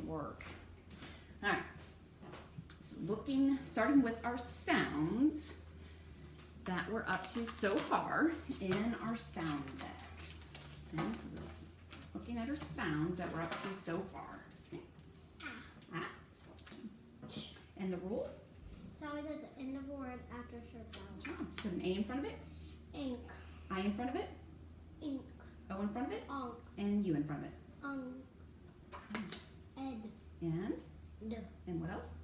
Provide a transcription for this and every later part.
work. All right. So starting with our sounds that we're up to so far in our sound deck. Okay, so looking at our sounds that we're up to so far. Okay. Ah. And the rule? It's always at the end of a word after a short vowel. Put an A in front of it. Ink. I in front of it. Ink. O in front of it. Onk. And U in front of it. Ed. And? D. And what else?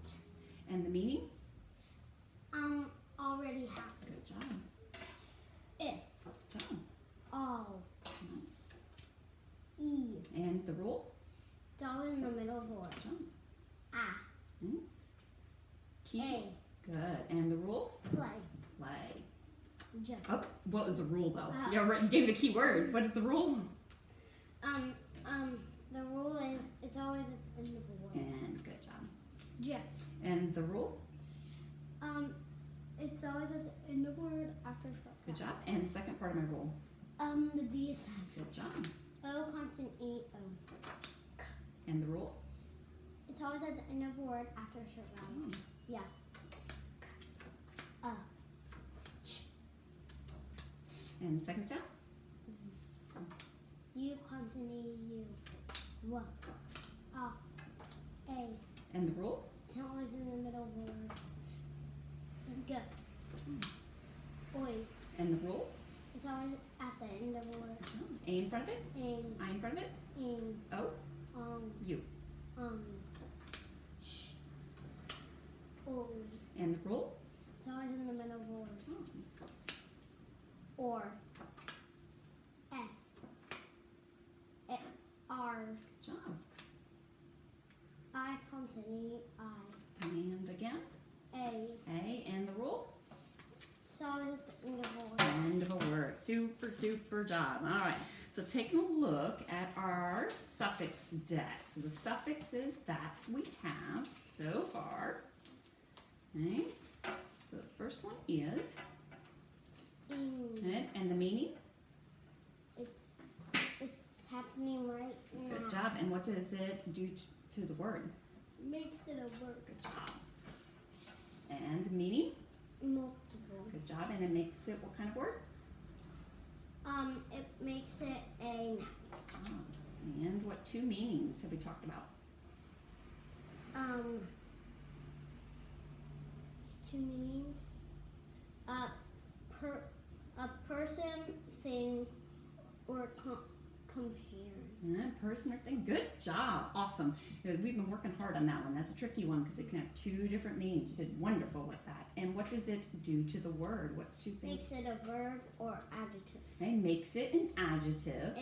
And the meaning? Already happened. Good job. It. Good job. All. Nice. E. And the rule? It's always in the middle of a word. Good job. Ah. Hmm? Key? A. Good. And the rule? Play. Play. J. Oh, what was the rule though? Yeah, right. You gave me the key word. What is the rule? The rule is it's always at the end of a word. And good job. J. And the rule? It's always at the end of a word after a short Good vowel. job. And the second part of my rule? The D is silent. Good job. O consonant E O. And the rule? It's always at the end of a word after a short vowel. Oh. Yeah. Ch. And the second sound? U consonant U. W. A. And the rule? It's always in the middle of a word. G. Oi. And the rule? It's always at the end of a word. A in front of it? In. I in front of it? In. O? U. Sh. Oi. And the rule? It's always in the middle of a word. Oh. Or. F. R. Good job. I consonant I. And again? A. A. And the rule? It's always at the end of a word. End of a word. Super, super job. All right. So taking a look at our suffix deck. So the suffixes that we have so far. Okay. So the first one is, In. and the meaning? It's happening right now. Good job. And what does it do to the word? Makes it a word. Good job. And meaning? Multiple. Good job. And it makes it what kind of word? It makes it a noun. And what two meanings have we talked about? Two meanings. A person, thing, or compare. Person or thing. Good job. Awesome. We've been working hard on that one. That's a tricky one because it can have two different meanings. You did wonderful with that. And what does it do to the word? What two things? Makes it a verb or adjective. Okay, makes it an adjective.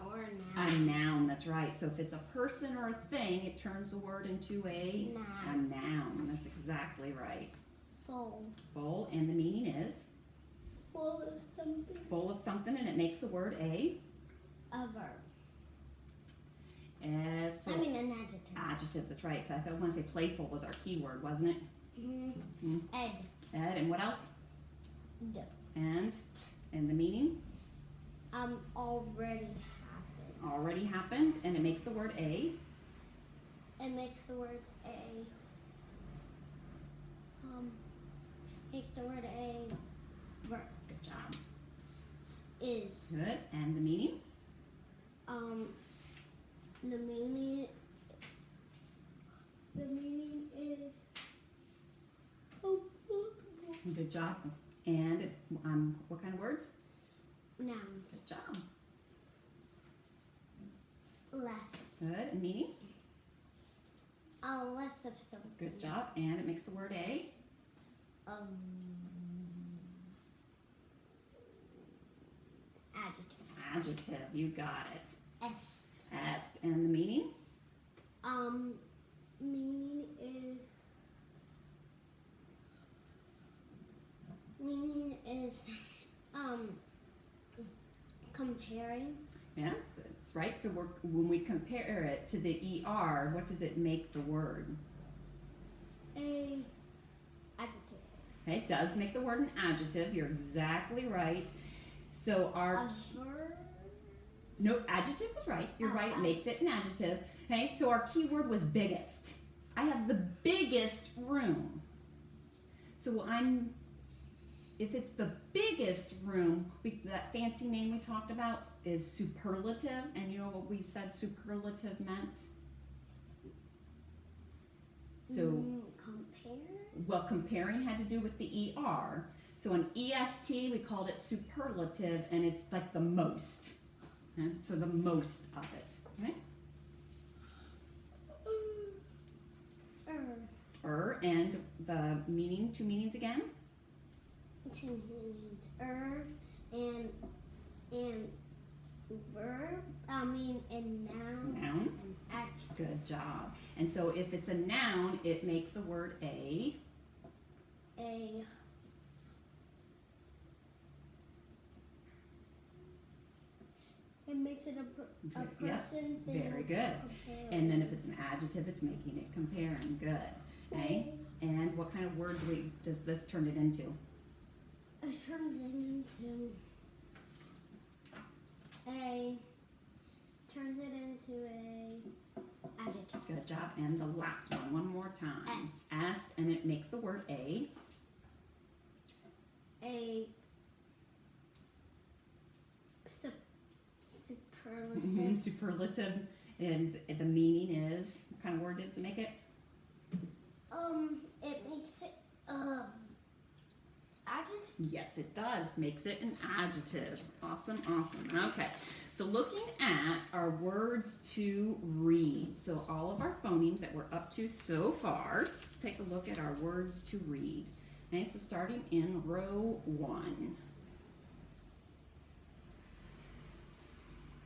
Or a A noun. noun, that's right. So if it's a person or a thing, it turns the word into a noun. That's exactly right. Full. Full, and the meaning is? Full of something. Full of something, and it makes the word a verb. So I mean an adjective. adjective, that's right. So I want to say playful was our key word, wasn't it? Mm-hmm. Ed. Ed, and what else? D. And the meaning? Already happened. Already happened, and it makes the word a. It makes the word a. Makes the word a verb. Good job. Is. Good, and the meaning? The meaning is Good job. And what kind of words? nouns. Good job. Less. Good, and meaning? Less of something. Good job. And it makes the word a. Adjective. Adjective, you got it. S. Est, and the meaning? Meaning is comparing. Yeah, that's right. So when we compare it to the ER, what does it make the word? A adjective. Okay, it does make the word an adjective. You're exactly right. So A verb. No, adjective was right. You're right. It Alright. makes it an adjective. Okay, so our keyword was biggest. I have the biggest room. So if it's the biggest room, that fancy name we talked about is superlative. And you know what we said superlative meant? So, compare. well, comparing had to do with the ER. So an EST, we called it superlative, and it's like the most. Okay? So the most of it. Okay? And the meaning, two meanings again? Two meanings. And verb. And noun. Noun. And adjective. Good job. And so if it's a noun, it makes the word a. It makes it a person. Yes, thing, very good. compare. And then if it's an adjective, it's making it comparing. Good. Okay? And what kind of word does this turn it into? It turns it into a adjective. Good job. And the last one more time. S. S, and it makes the word a. Superlative. Superlative. And the meaning is, what kind of word does it make it? It makes it adjective. Yes, it does. Makes it an adjective. Awesome, awesome. Okay, so looking at our words to read. So all of our phonemes that we're up to so far, let's take a look at our words to read. Okay, so starting in row 1.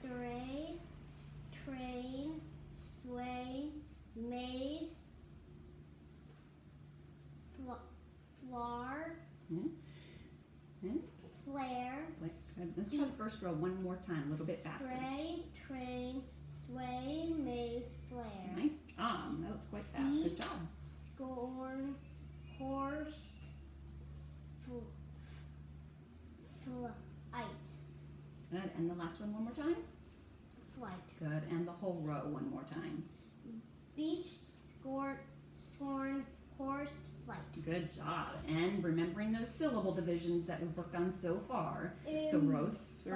Stray, train, sway, maze, floor, Hmm? flare, Let's try the first row one more time, a little bit faster. stray, train, sway, maze, flare. Nice job. That was quite fast. Good Eat. job. Scorn, horse, flight, Good. And the last one more time. flight. Good. And the whole row one more time. Beach, scorn, horse, flight. Good job. And remembering those syllable divisions that we've worked on so far. So row 3.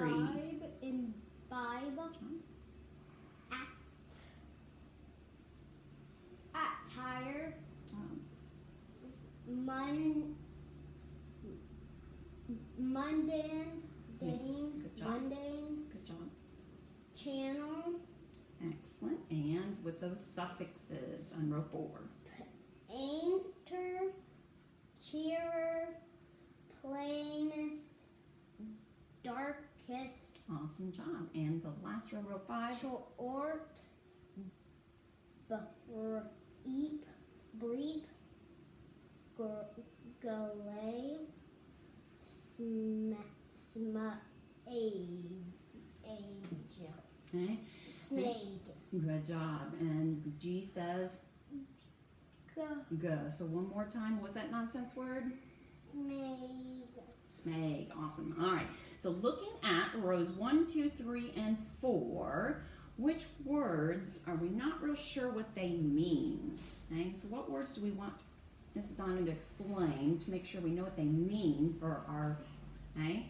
Imbibe, attire, mundane, Good job. mundane, Good job. channel, Excellent. And with those suffixes on row 4. painter, cheerer, plainest, darkest, Awesome job. And the last row 5. short, breep, galay, Okay. snake, Good job. And G says go. So one more time. What was that nonsense word? snake, Smeg. Awesome. All right. So looking at rows 1, 2, 3, and 4, which words are we not real sure what they mean? Okay. So what words do we want Mrs. Donna to explain to make sure we know what they mean for our, okay?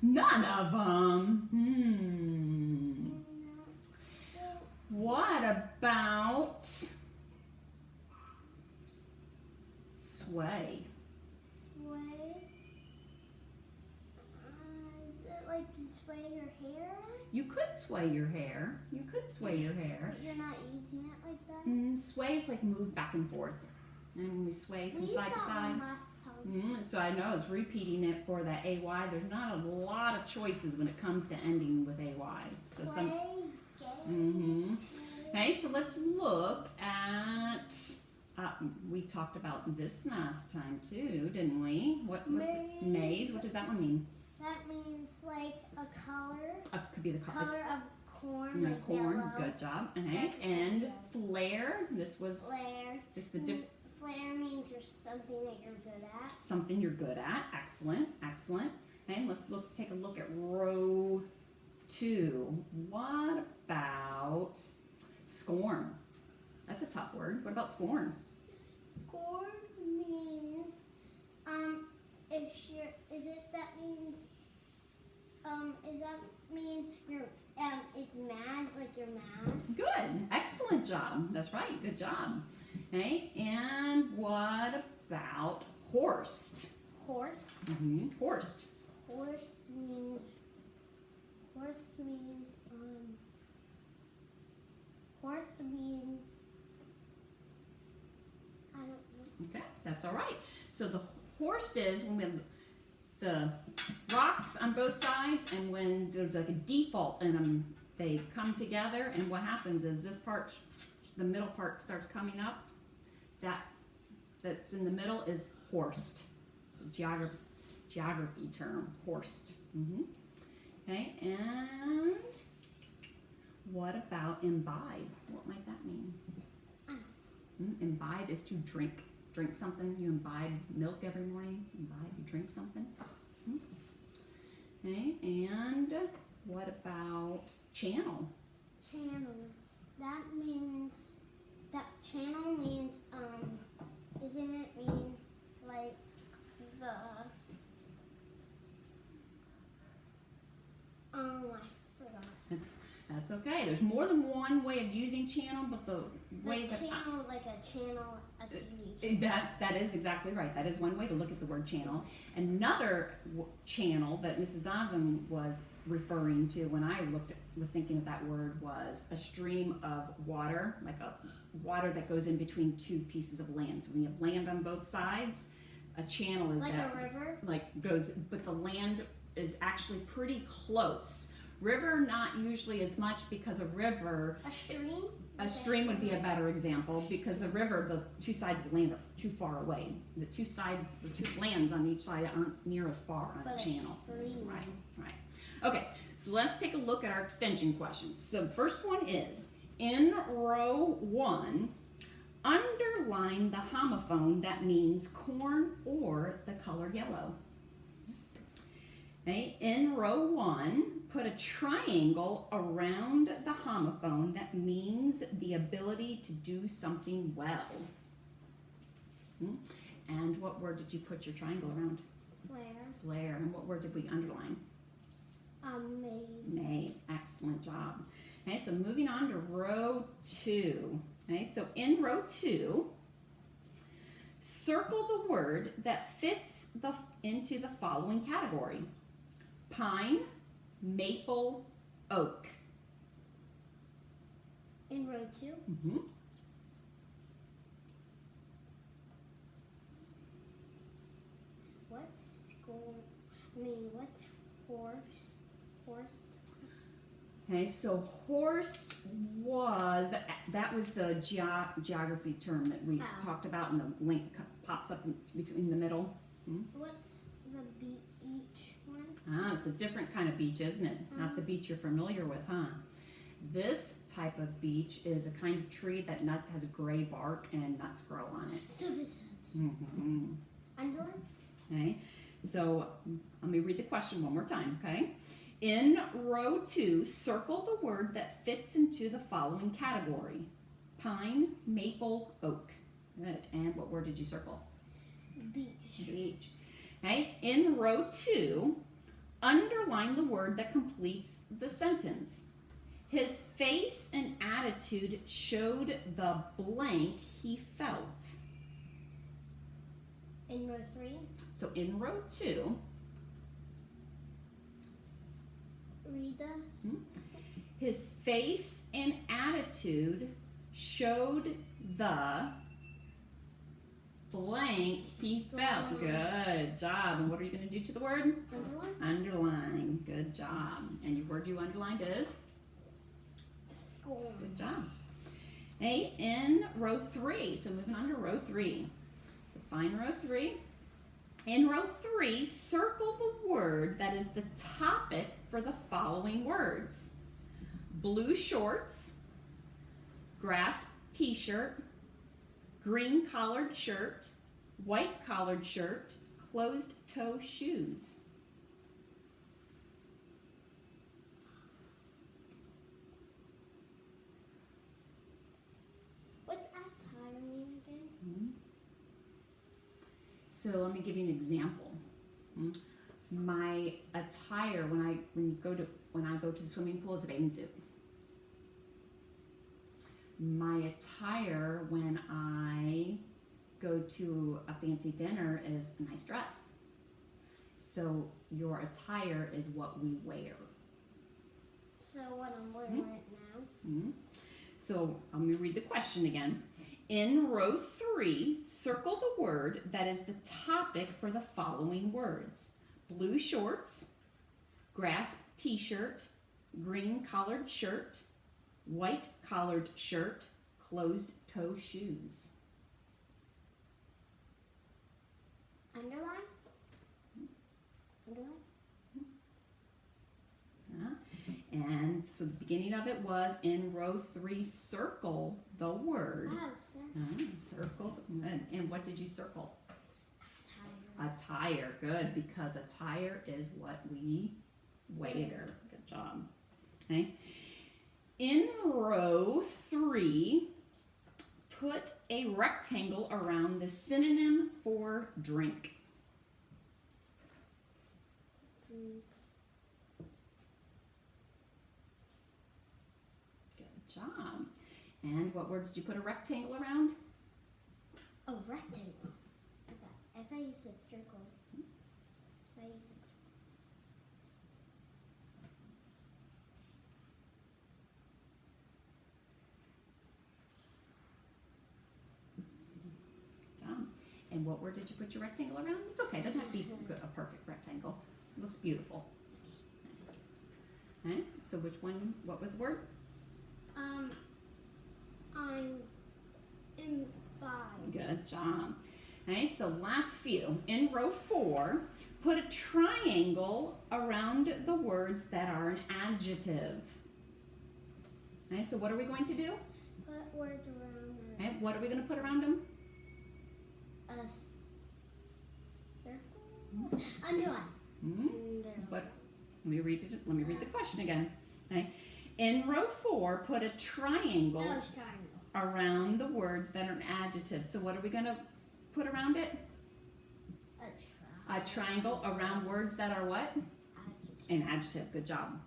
None of them. What about sway? Sway. Is it like you sway your hair? You could sway your hair. You could sway your hair. But you're not using it like that? Sway is like move back and forth. And when we sway from We side to used that side. one last time. So I know I was repeating it for that AY. There's not a lot of choices when it comes to ending with AY. So some. Okay, so let's look at. We talked about this last time too, didn't we? What's it? Maze. What does that one mean? That means like a color. Could be the color. Color of corn. No, like corn. yellow. Good job. Okay, That's and yellow. flare. This was. Flare. This is the Flare means there's something that you're good at. something you're good at. Excellent, excellent. And let's take a look at row 2. What about scorn? That's a tough word. What about scorn? Scorn means if you're that means is that mean you're it's mad, like you're mad? Good. Excellent job. That's right. Good job. Okay. And what about horsed? Horse. Horsed. Horse means horse means I don't know. Okay. That's all right. So the horsed is when we have the rocks on both sides, and when there's like a default in them, they come together, and what happens is this part, the middle part starts coming up. That's in the middle is horsed. It's a geography term, horsed. Okay, and what about imbibe? What might that mean? Imbibe is to drink. Drink something. You imbibe milk every morning. Imbibe, you drink something. Okay, and what about channel? Channel. Channel means isn't it mean like the I forgot. That's okay. There's more than one way of using channel, but the way Like that channel, like a channel, a TV channel. that is exactly right. That is one way to look at the word channel. Another channel that Mrs. Donovan was referring to when I was thinking of that word was a stream of water, like a water that goes in between two pieces of land. So when you have land on both sides, a channel is like that a river. But the land is actually pretty close. River, not usually as much, because a river, A stream. a stream would be a better example, because a river, the two sides of the land are too far away. The two lands on each side aren't near as far on But a channel. stream. Right. Okay, so let's take a look at our extension questions. So the first one is, in row 1, underline the homophone that means corn or the color yellow. Okay, in row 1, put a triangle around the homophone that means the ability to do something well. And what word did you put your triangle around? Flare. And what word did we underline? Maze. Maze. Excellent job. Okay, so moving on to row 2. Okay, so in row 2, circle the word that fits into the following category: pine, maple, oak. In row 2. What's what's horse? Okay, so horse was, that was the geography term that we talked about, and the link pops up between the middle. What's the beach one? It's a different kind of beech, isn't it? Not the beech you're familiar with, huh? This type of beech is a kind of tree that has a gray bark and nuts grow on it. So this underline? Okay, so let me read the question one more time, okay? In row 2, circle the word that fits into the following category: pine, maple, oak. Good. And what word did you circle? Beach. Beach. Okay, in row 2, underline the word that completes the sentence. His face and attitude showed the blank he felt. In row 3? So in row 2, read the... his face and attitude showed the blank he felt. Good job. And what are you going to do to the word? Underline? Underline. Good job. And your word you underlined is? Scorn. Good job. Okay, in row 3, so moving on to row 3. So find row 3. In row 3, circle the word that is the topic for the following words: blue shorts, grass t-shirt, green collared shirt, white collared shirt, closed toe shoes. So let me give you an example. My attire when I go to the swimming pool is a bathing suit. My attire when I go to a fancy dinner is a nice dress. So your attire is what we wear. So what I'm wearing right now. So let me read the question again. In row 3, circle the word that is the topic for the following words. Blue shorts, grass t-shirt, green collared shirt, white collared shirt, closed toe shoes. Underline? Underline? And so the beginning of it was in row 3, circle the word. Oh, Circle. And what did you circle? tired. Attire. Good, because attire is what we wear. Good job. Okay. In row 3, put a rectangle around the synonym for drink. Drink. Good job. And what word did you put a rectangle around? Oh, rectangle. I thought you said circle. I thought you said And what word did you put your rectangle around? It's okay, it doesn't have to be a perfect rectangle. It looks beautiful. Okay, so what was the word? I'm in 5. Good job. Okay, so last few. In row 4, put a triangle around the words that are an adjective. Okay, so what are we going to do? Put words around it. Okay, what are we going to put around them? A circle? Underline. But let me read the question again. Okay. In row 4, put a triangle Oh, it's triangle. around the words that are an adjective. So what are we going to put around it? A triangle around words that are what? Adjective. An adjective. Good job.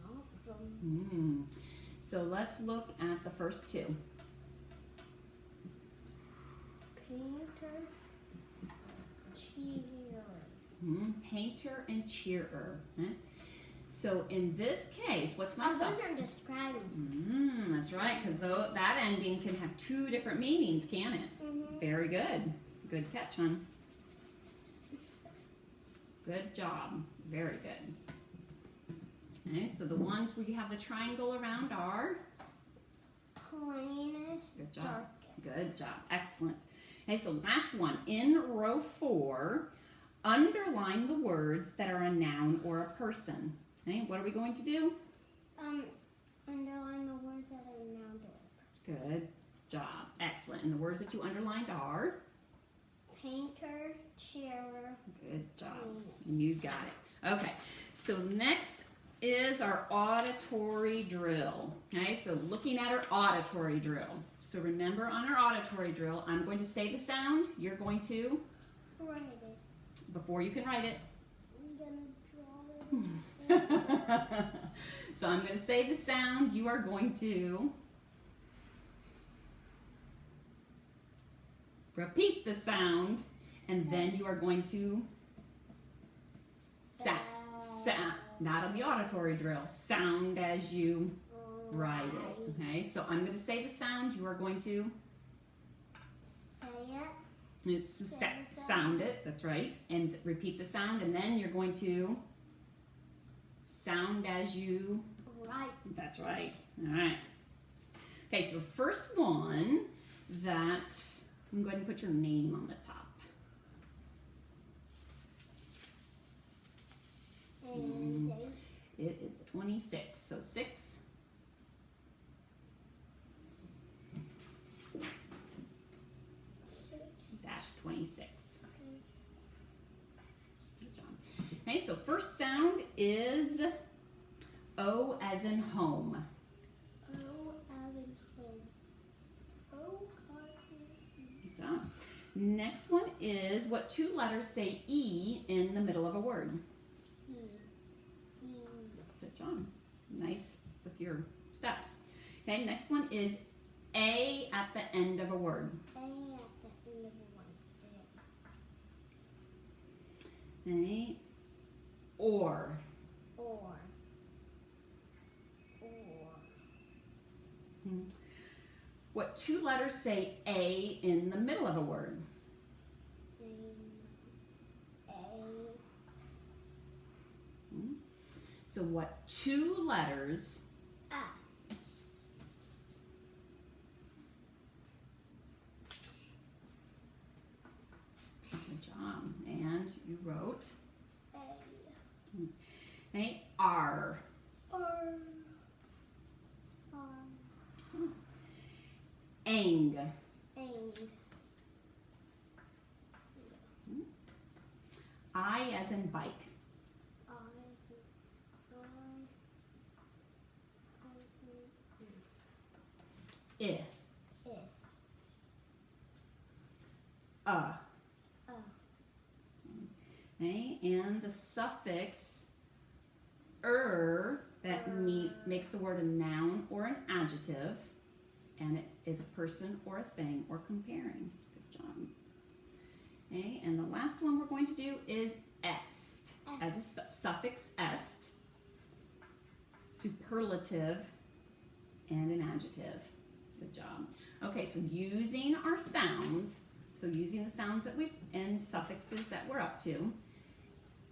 Okay. So let's look at the first two. Painter, cheerer. Painter and cheerer. Okay. So in this case, what's my Oh, sub? those are describing. That's right, because that ending can have 2 different meanings, can it? Very good. Good catch, hon. Good job. Very good. Okay, so the ones where you have the triangle around are? Plainest, Good job. darkest. Good job. Excellent. Okay, so last one. In row 4, underline the words that are a noun or a person. Okay, what are we going to do? Underline the words that are noun or person. Good job. Excellent. And the words that you underlined are? Painter, cheerer. Good job. Plainest. You got it. Okay, so next is our auditory drill. Okay, so looking at our auditory drill. So remember on our auditory drill, I'm going to say the sound. You're going to, Write it. before you can write it. I'm gonna draw it. So I'm going to say the sound. You are going to repeat the sound, and then you are going to not on the auditory drill, sound as you write it. Okay, so I'm going to say the sound. You are going to sound it. That's right, and repeat the sound, and then you're going to sound as you Right. That's right. All right. Okay, so first one that I'm going to put your name on the top. And It is the 26th. So 6. first sound is O as in home. Oh, as in home. Oh, Good job. Next one is what two letters say E in the middle of a word? Good job. Nice with your steps. Okay, next one is A at the end of a word. A at the end of a word. Okay. Or. Or. What two letters say A in the middle of a word? A. So what two letters A. Good job. And you wrote A. okay, R. R. Ang. Ang. I as in bike. I. Okay, and the suffix that makes the word a noun or an adjective, and it is a person or a thing or comparing. Good job. Okay, and the last one we're going to do is est, as a suffix est, superlative, and an adjective. Good job. Okay, so using our sounds, using the sounds that we've, and suffixes that we're up to,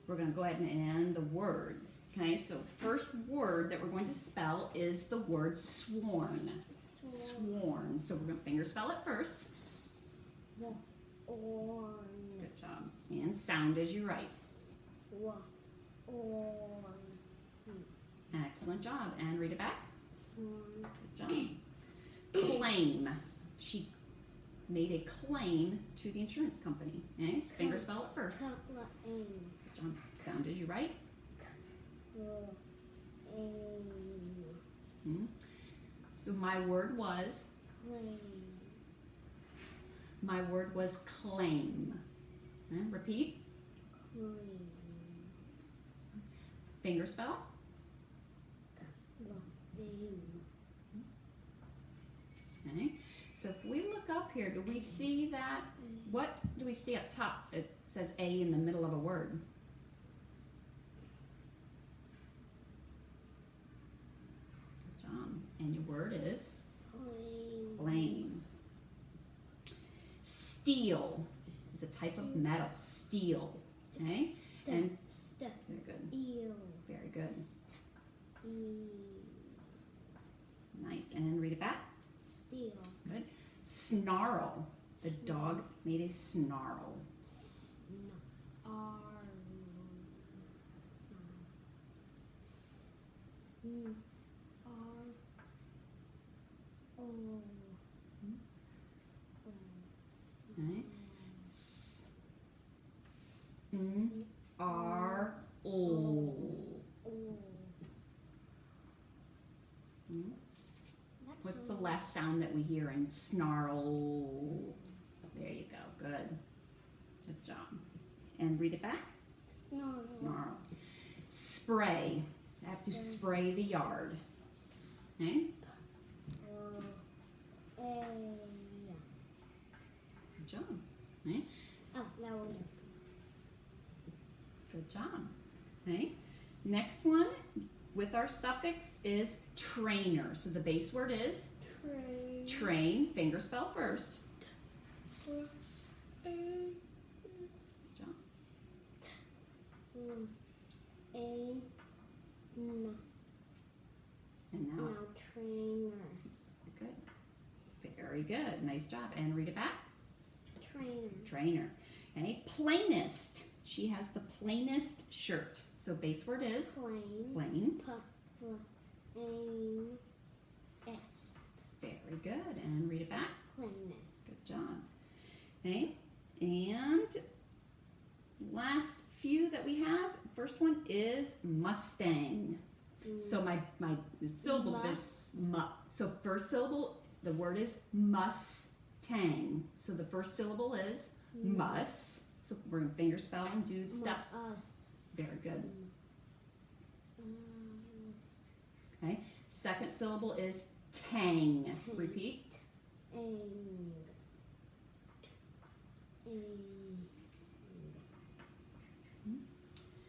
we're going to go ahead and end the words. Okay, so first word that we're going to spell is the word sworn. Sworn. So we're going to finger spell it first. Good job. And sound as you write. Excellent job. And read it back. Good job. Claim. She made a claim to the insurance company. Okay, so finger spell it first. Good job. Sound as you write. So my word was? My word was claim. And repeat. Finger spell. Okay. So if we look up here, do we see that? What do we see up top? It says A in the middle of a word. Good job. And your word is? Claim. Steel is a type of metal. Steel. Okay? And very good. Very good. Nice. And read it back. Steel. Good. Snarl. The dog made a snarl. Okay. What's the last sound that we hear in snarl? There you go. Good. Good job. And read it back. Snarl. Spray. I have to spray the yard. Okay? Good job. Okay? Good job. Okay? Next one with our suffix is trainer. So the base word is train. Finger spell first. Good job. And now trainer. good. Very good. Nice job. And read it back. Trainer. Okay. Plainest. She has the plainest shirt. So base word is plain. Very good. And read it back. Good job. Okay. And last few that we have. First one is Mustang. So my syllable is so first syllable, the word is Mustang. So the first syllable is mus. So we're gonna finger spell and do the steps. Very good. Okay. Second syllable is tang. Repeat.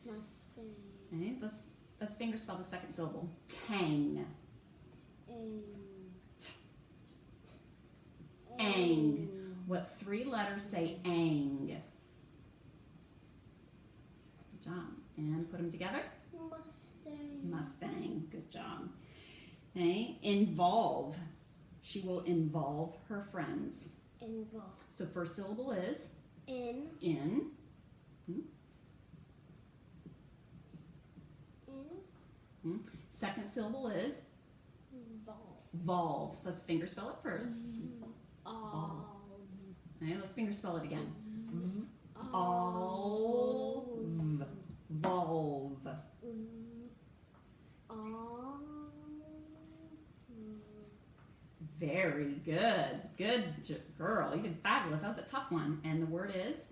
Mustang. Okay. Let's finger spell the second syllable. Tang. Ang. What three letters say ang? Good job. And put them together. Mustang. Mustang. Good job. Okay. Involve. She will involve her friends. Involve. So first syllable is In. Second syllable is Volve. volve. Let's finger spell it first. Okay, let's finger spell it again. Volve. Volve. Very good. Girl. You did fabulous. That was a tough one. And the word is?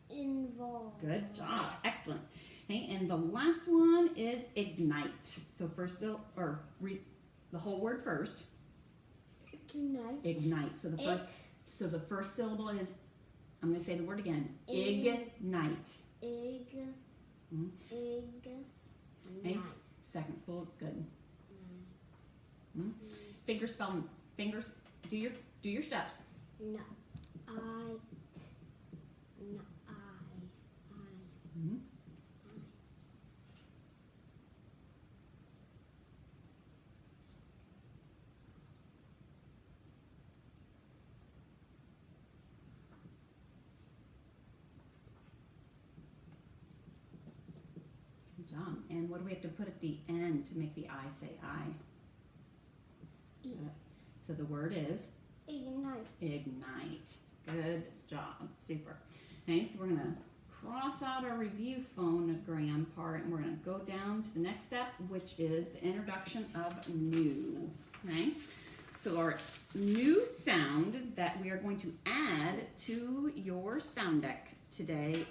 Involve. Good job. Excellent. Okay, and the last one is ignite. So first, read the whole word first. Ignite. Ignite. So the first syllable is, I'm going to say the word again. Ignite. Okay. Second syllable is good. Finger spelling. Fingers. Do your steps. No. Good job. And what do we have to put at the end to make the I say I? So the word is? Ignite. Ignite. Good job. Super. Okay, so we're going to cross out our review phonogram part and we're going to go down to the next step, which is the introduction of new. Okay, so our new sound that we are going to add to your sound deck today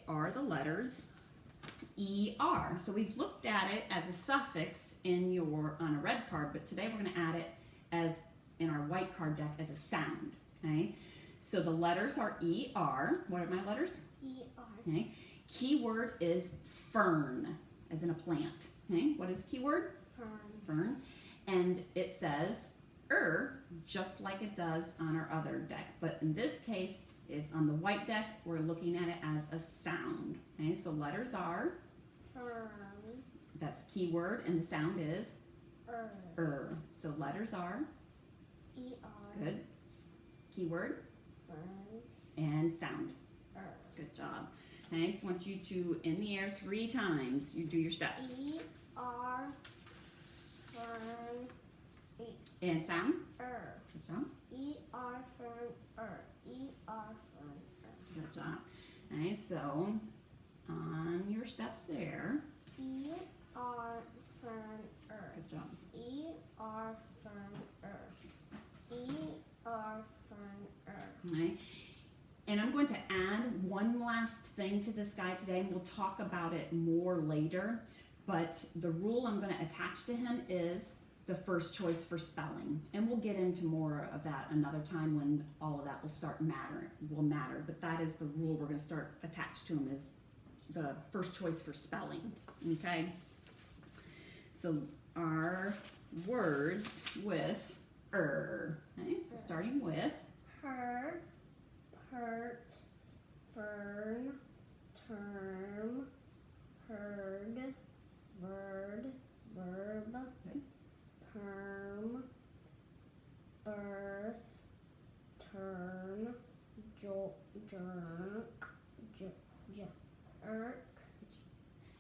are the letters ER. So we've looked at it as a suffix on a red card, but today we're going to add it as in our white card deck as a sound. Okay, so the letters are ER. What are my letters? ER. Okay, keyword is fern, as in a plant. Okay, what is keyword? Fern. And it says just like it does on our other deck, but in this case, it's on the white deck, we're looking at it as a sound. Okay, so letters are Fern. That's keyword, and the sound is So letters are ER. good. Keyword Fern. and sound. Good job. Okay, so I want you to in the air 3 times. You do your steps. ER. Fern. And sound. Good job. ER. Fern. ER. Fern. Good job. Okay, so on your steps there. ER. Fern. Good job. ER. Fern. ER. Fern. Okay. And I'm going to add one last thing to this guy today, and we'll talk about it more later. But the rule I'm going to attach to him is the first choice for spelling. And we'll get into more of that another time when all of that will matter. But that is the rule we're going to start attached to him, is the first choice for spelling. Okay? So our words with okay, so starting with Her. Hurt. Fern. Term. Heard. Word. Verb. Good. Perm. Birth. Turn. Jerk. Jerk.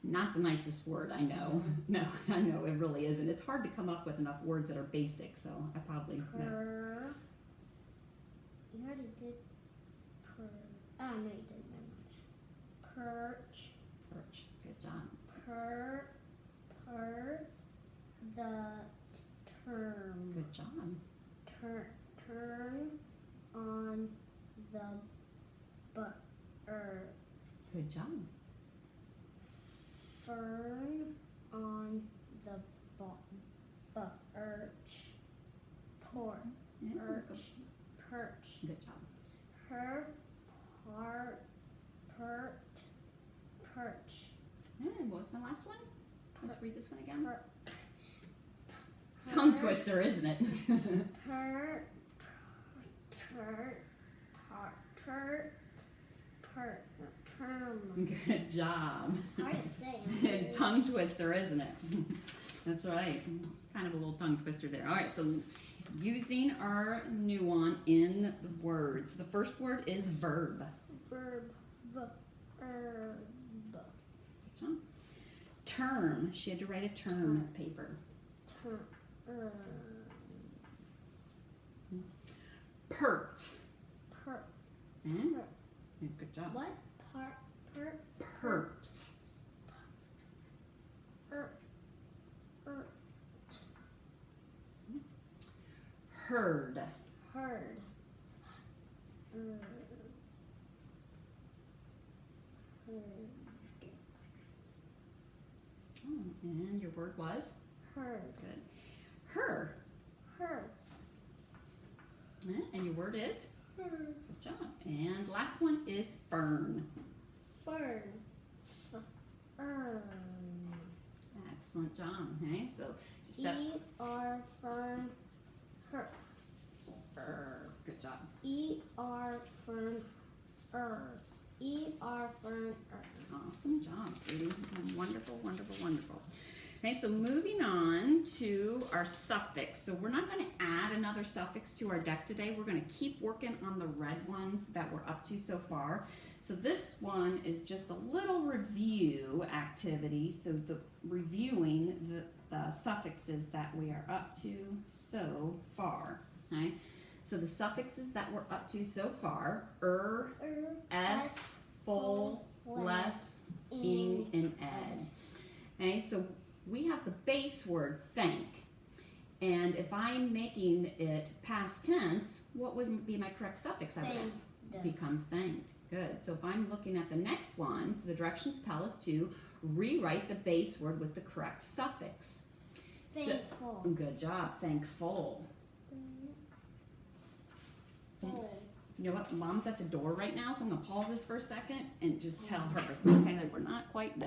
Not the nicest word, I know. No, I know, it really isn't. It's hard to come up with enough words that are basic, so I probably... Per. You already did per. Oh, no, you didn't. Never mind. Perch. Per the term. Good job. Turn on the earth. Good job. Fern on the birch. Yeah, Perch. good job. Her perch. And what was my last one? Let's read this one again. Per, Tongue twister, isn't it? Good job. Hard to say. Tongue twister, isn't it? That's right. Kind of a little tongue twister there. All right, so using our new one in the words. The first word is verb. Verb. Verb. Good job. Term. She had to write a term paper. Pert. Hmm? Yeah, good job. What? Pert. Heard. Heard. Oh, and your word was? Heard. Good. Her. Heard. And your word is? Heard. Good job. And last one is fern. Fern. Fern. Excellent job. Okay, so just steps. Fern. Her. Good job. Fern. Fern. Awesome job, sweetie. Wonderful, wonderful, wonderful. Okay, so moving on to our suffix. So we're not going to add another suffix to our deck today. We're going to keep working on the red ones that we're up to so far. So this one is just a little review activity. So the reviewing the suffixes that we are up to so far. Okay, so the suffixes that we're up to so far: est, full, less, ing, and ed. Okay, so we have the base word thank, and if I'm making it past tense, what would be my correct suffix? Becomes thanked. Good. So if I'm looking at the next one, so the directions tell us to rewrite the base word with the correct suffix. Thankful. So, good job. Thankful. You know what? Mom's at the door right now, so I'm going to pause this for a second and just tell her, okay, that we're not quite done.